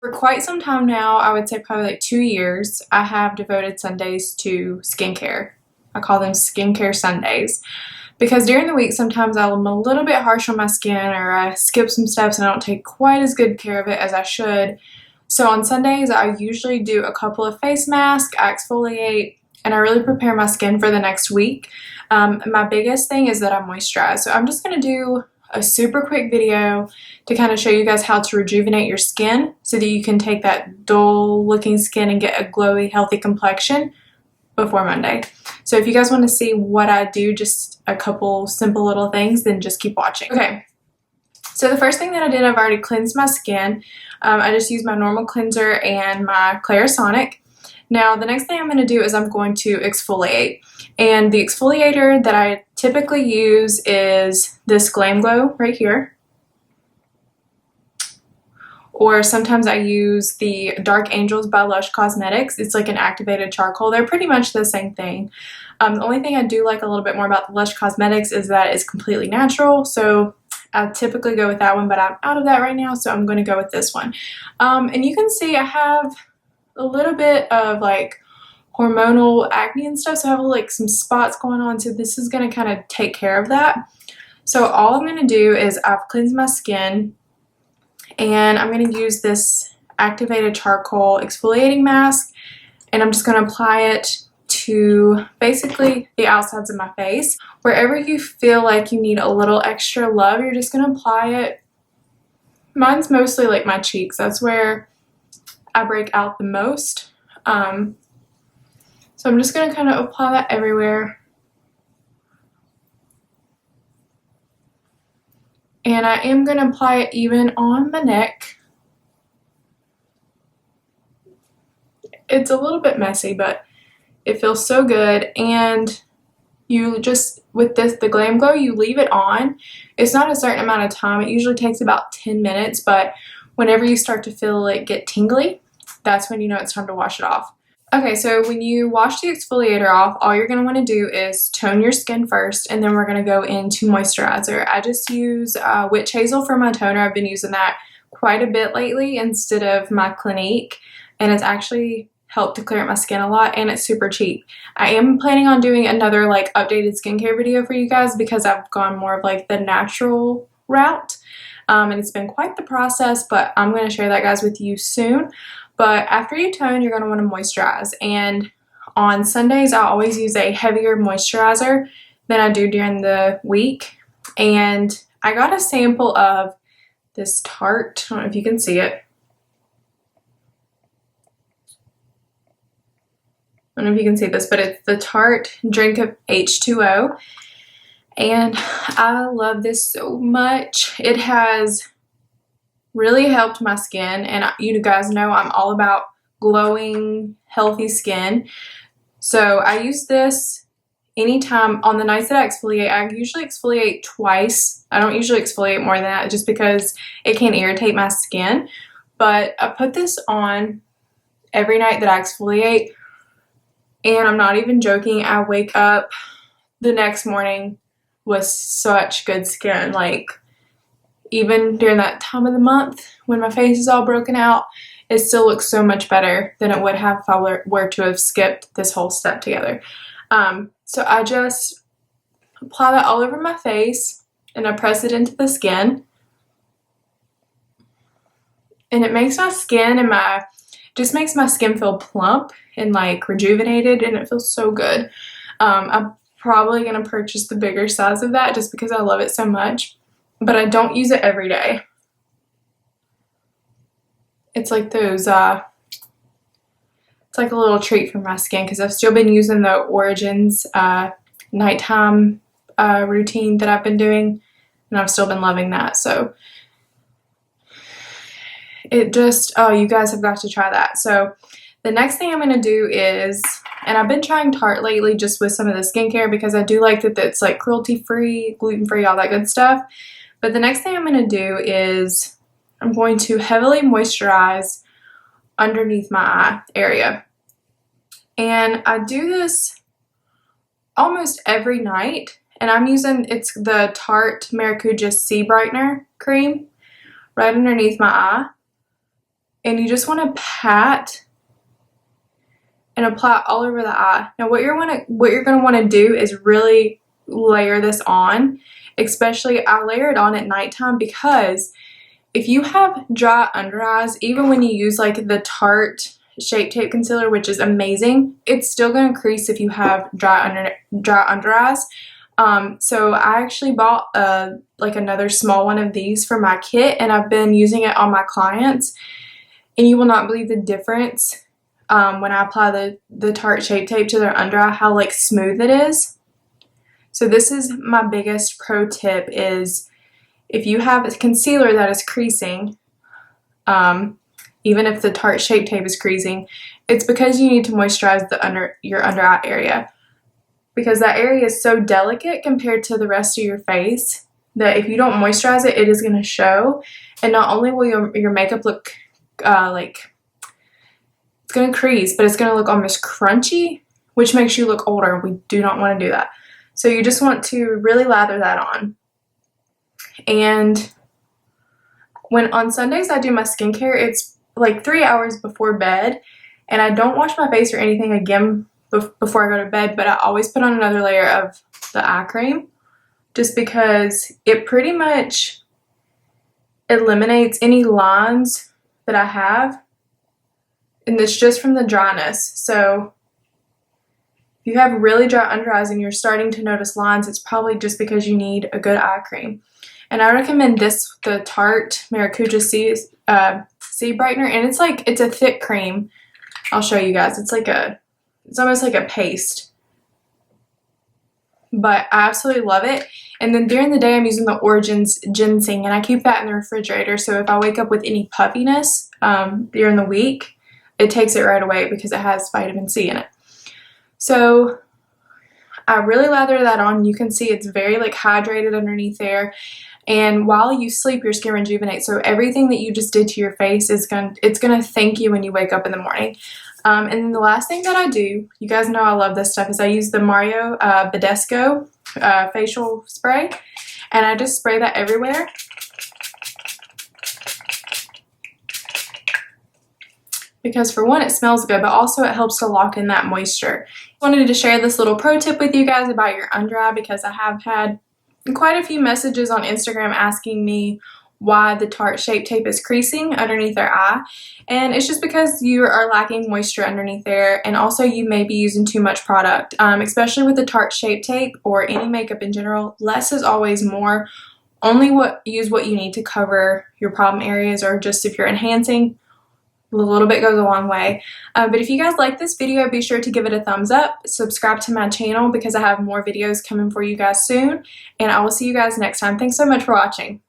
For quite some time now, I would say probably like 2 years, I have devoted Sundays to skincare. I call them skincare Sundays because during the week sometimes I'm a little bit harsh on my skin, or I skip some steps and I don't take quite as good care of it as I should. So on Sundays I usually do a couple of face masks, I exfoliate, and I really prepare my skin for the next week. My biggest thing is that I moisturize. So I'm just going to do a super quick video to kind of show you guys how to rejuvenate your skin so that you can take that dull looking skin and get a glowy, healthy complexion before Monday. So if you guys want to see what I do, just a couple simple little things, then just keep watching. Okay, so the first thing that I did, I've already cleansed my skin. I just used my normal cleanser and my Clarisonic. Now the next thing I'm going to do is I'm going to exfoliate, and the exfoliator that I typically use is this Glamglow right here, or sometimes I use the Dark Angels by Lush Cosmetics. It's like an activated charcoal. They're pretty much the same thing. The only thing I do like a little bit more about the Lush Cosmetics is that it's completely natural, so I typically go with that one, but I'm out of that right now, so I'm going to go with this one. And you can see I have a little bit of like hormonal acne and stuff, so I have like some spots going on, so this is going to kind of take care of that. So all I'm going to do is I've cleansed my skin, and I'm going to use this activated charcoal exfoliating mask, and I'm just going to apply it to basically the outsides of my face. Wherever you feel like you need a little extra love, you're just going to apply it. Mine's mostly like my cheeks. That's where I break out the most. So I'm just going to kind of apply that everywhere. And I am going to apply it even on my neck. It's a little bit messy, but it feels so good. And you just, with this, the Glamglow, you leave it on. It's not a certain amount of time. It usually takes about 10 minutes, but whenever you start to feel it get tingly, that's when you know it's time to wash it off. Okay, so when you wash the exfoliator off, all you're going to want to do is tone your skin first, and then we're going to go into moisturizer. I just use Witch Hazel for my toner. I've been using that quite a bit lately instead of my Clinique, and it's actually helped to clear up my skin a lot, and it's super cheap. I am planning on doing another like updated skincare video for you guys because I've gone more of like the natural route, and it's been quite the process, but I'm going to share that, guys, with you soon. But after you tone, you're going to want to moisturize. And on Sundays, I always use a heavier moisturizer than I do during the week. And I got a sample of this Tarte. I don't know if you can see it. I don't know if you can see this, but it's the Tarte Drink of H2O. And I love this so much. It has really helped my skin, and you guys know I'm all about glowing, healthy skin. So I use this anytime. On the nights that I exfoliate, I usually exfoliate twice. I don't usually exfoliate more than that just because it can irritate my skin. But I put this on every night that I exfoliate, and I'm not even joking, I wake up the next morning with such good skin. Like, even during that time of the month when my face is all broken out, it still looks so much better than it would have if I were to have skipped this whole step together. So I just apply that all over my face, and I press it into the skin. And it makes my skin and just makes my skin feel plump and like rejuvenated, and it feels so good. I'm probably going to purchase the bigger size of that just because I love it so much. But I don't use it every day. It's like those, it's like a little treat for my skin because I've still been using the Origins nighttime routine that I've been doing, and I've still been loving that. So it just, oh, you guys have got to try that. So the next thing I'm going to do is, and I've been trying Tarte lately just with some of the skincare because I do like that it's like cruelty-free, gluten-free, all that good stuff. But the next thing I'm going to do is I'm going to heavily moisturize underneath my eye area. And I do this almost every night. And I'm using, it's the Tarte Maracujá C Brightener cream right underneath my eye. and you just want to pat and apply it all over the eye. Now what you're going to want to do is really layer this on. Especially I layer it on at nighttime, because if you have dry under eyes, even when you use like the Tarte Shape Tape Concealer, which is amazing, it's still going to crease if you have dry under eyes. So I actually bought like another small one of these for my kit, and I've been using it on my clients, and you will not believe the difference when I apply the Tarte Shape Tape to their under eye, how like smooth it is. So this is my biggest pro tip, is if you have a concealer that is creasing, even if the Tarte Shape Tape is creasing, it's because you need to moisturize your under eye area, because that area is so delicate compared to the rest of your face that if you don't moisturize it, it is going to show. And not only will your makeup look like it's going to crease, but it's going to look almost crunchy, which makes you look older. We do not want to do that. So you just want to really lather that on. And when on Sundays I do my skincare, it's like 3 hours before bed, and I don't wash my face or anything again before I go to bed, but I always put on another layer of the eye cream, just because it pretty much eliminates any lines that I have, and it's just from the dryness. So if you have really dry under eyes and you're starting to notice lines, it's probably just because you need a good eye cream. And I recommend the Tarte Maracujá C Brightener, and it's a thick cream. I'll show you guys. It's almost like a paste. But I absolutely love it. And then during the day I'm using the Origins Ginseng, and I keep that in the refrigerator, so if I wake up with any puffiness during the week, it takes it right away because it has vitamin C in it. So I really lather that on. You can see it's very like hydrated underneath there. And while you sleep, your skin rejuvenates. So everything that you just did to your face it's gonna thank you when you wake up in the morning. And then the last thing that I do, you guys know I love this stuff, is I use the Badescu facial spray, and I just spray that everywhere. Because for one, it smells good, but also it helps to lock in that moisture. I wanted to share this little pro tip with you guys about your under eye, because I have had quite a few messages on Instagram asking me why the Tarte Shape Tape is creasing underneath their eye, and it's just because you are lacking moisture underneath there, and also you may be using too much product, especially with the Tarte Shape Tape or any makeup in general. Less is always more. Only use what you need to cover your problem areas, or just if you're enhancing, a little bit goes a long way. But if you guys like this video, be sure to give it a thumbs up, subscribe to my channel because I have more videos coming for you guys soon, and I will see you guys next time. Thanks so much for watching.